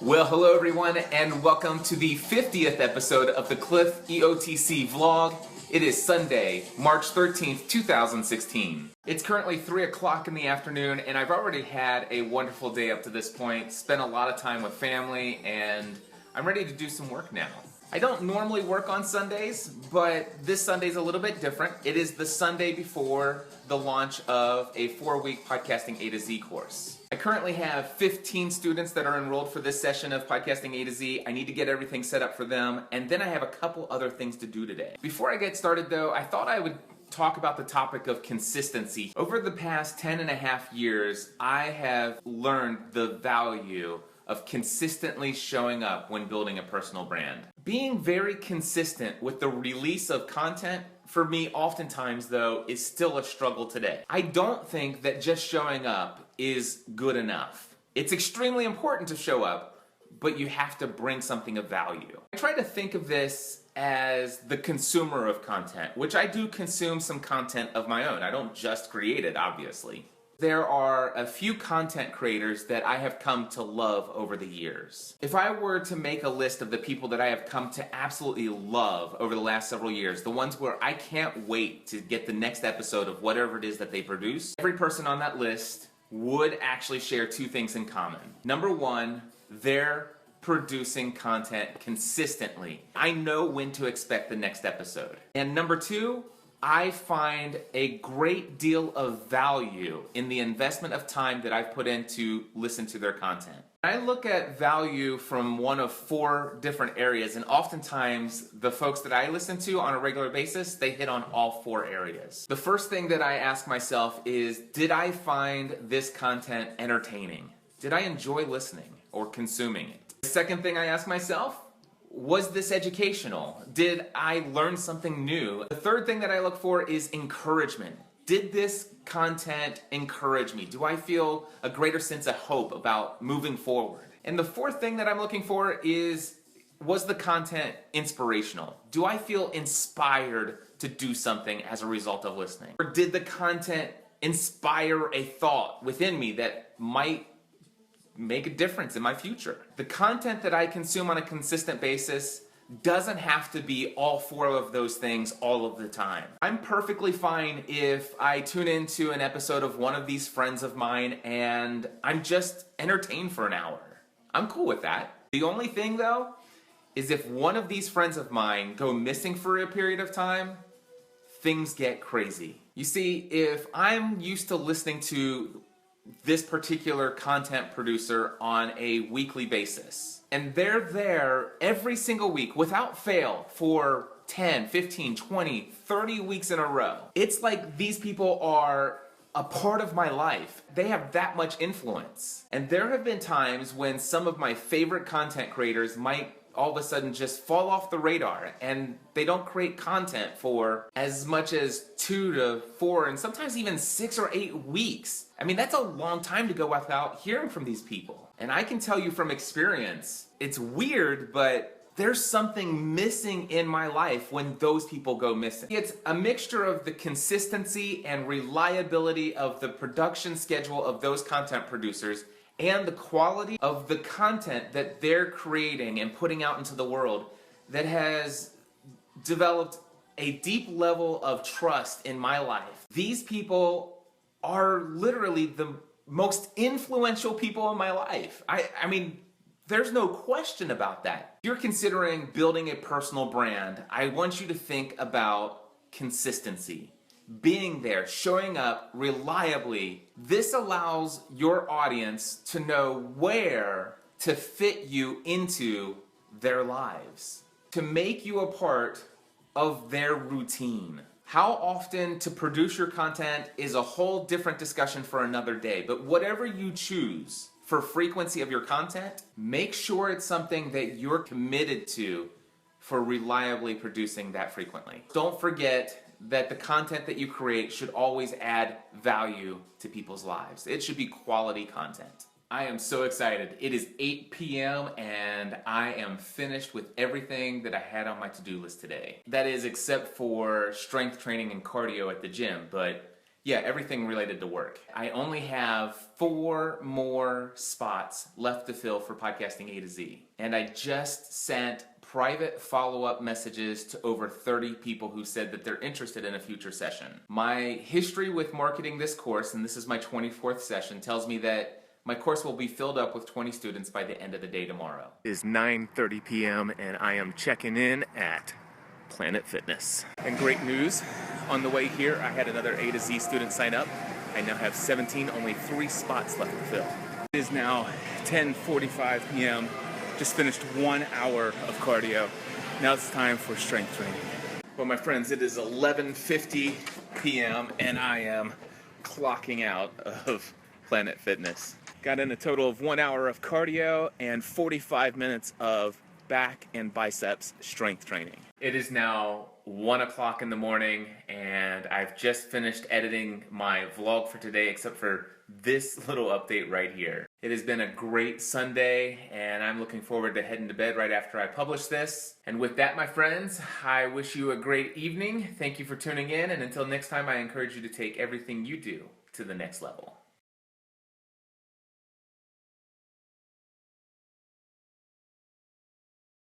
Well, hello everyone, and welcome to the 50th episode of the Cliff EOTC vlog. It is Sunday, March 13th, 2016. It's currently 3 o'clock in the afternoon, and I've already had a wonderful day up to this point, spent a lot of time with family, and I'm ready to do some work now. I don't normally work on Sundays, but this Sunday's a little bit different. It is the Sunday before the launch of a 4-week Podcasting A to Z course. I currently have 15 students that are enrolled for this session of Podcasting A to Z. I need to get everything set up for them, and then I have a couple other things to do today. Before I get started though, I thought I would talk about the topic of consistency. Over the past 10.5 years, I have learned the value of consistently showing up when building a personal brand. Being very consistent with the release of content, for me, oftentimes though, is still a struggle today. I don't think that just showing up is good enough. It's extremely important to show up, but you have to bring something of value. I try to think of this as the consumer of content, which I do consume some content of my own. I don't just create it, obviously. There are a few content creators that I have come to love over the years. If I were to make a list of the people that I have come to absolutely love over the last several years, the ones where I can't wait to get the next episode of whatever it is that they produce, every person on that list would actually share two things in common. Number one, they're producing content consistently. I know when to expect the next episode. And number two, I find a great deal of value in the investment of time that I've put in to listen to their content. I look at value from one of 4 different areas, and oftentimes the folks that I listen to on a regular basis, they hit on all 4 areas. The first thing that I ask myself is, did I find this content entertaining? Did I enjoy listening or consuming it? The second thing I ask myself, was this educational? Did I learn something new? The third thing that I look for is encouragement. Did this content encourage me? Do I feel a greater sense of hope about moving forward? And the fourth thing that I'm looking for is, was the content inspirational? Do I feel inspired to do something as a result of listening? Or did the content inspire a thought within me that might make a difference in my future? The content that I consume on a consistent basis doesn't have to be all 4 of those things all of the time. I'm perfectly fine if I tune into an episode of one of these friends of mine and I'm just entertained for an hour. I'm cool with that. The only thing though is if one of these friends of mine go missing for a period of time, things get crazy. You see, if I'm used to listening to this particular content producer on a weekly basis, and they're there every single week without fail for 10, 15, 20, 30 weeks in a row. It's like these people are a part of my life. They have that much influence. And there have been times when some of my favorite content creators might all of a sudden just fall off the radar and they don't create content for as much as 2 to 4 and sometimes even 6 or 8 weeks. I mean, that's a long time to go without hearing from these people. And I can tell you from experience, it's weird, but there's something missing in my life when those people go missing. It's a mixture of the consistency and reliability of the production schedule of those content producers and the quality of the content that they're creating and putting out into the world that has developed a deep level of trust in my life. These people are literally the most influential people in my life. I mean, there's no question about that. If you're considering building a personal brand, I want you to think about consistency. Being there, showing up reliably. This allows your audience to know where to fit you into their lives, to make you a part of their routine. How often to produce your content is a whole different discussion for another day, but whatever you choose for frequency of your content, make sure it's something that you're committed to for reliably producing that frequently. Don't forget that the content that you create should always add value to people's lives. It should be quality content. I am so excited. It is 8 p.m. and I am finished with everything that I had on my to-do list today. That is except for strength training and cardio at the gym, but Yeah, everything related to work. I only have 4 more spots left to fill for Podcasting A to Z. And I just sent private follow-up messages to over 30 people who said that they're interested in a future session. My history with marketing this course, and this is my 24th session, tells me that my course will be filled up with 20 students by the end of the day tomorrow. It is 9:30 p.m. and I am checking in at Planet Fitness. And great news, on the way here I had another A to Z student sign up. I now have 17, only 3 spots left to fill. It is now 10:45 p.m. Just finished 1 hour of cardio. Now it's time for strength training. Well, my friends, it is 11:50 p.m. and I am clocking out of Planet Fitness. Got in a total of 1 hour of cardio and 45 minutes of back and biceps strength training. It is now 1 o'clock in the morning and I've just finished editing my vlog for today, except for this little update right here. It has been a great Sunday and I'm looking forward to heading to bed right after I publish this. And with that, my friends, I wish you a great evening. Thank you for tuning in, and until next time, I encourage you to take everything you do to the next level.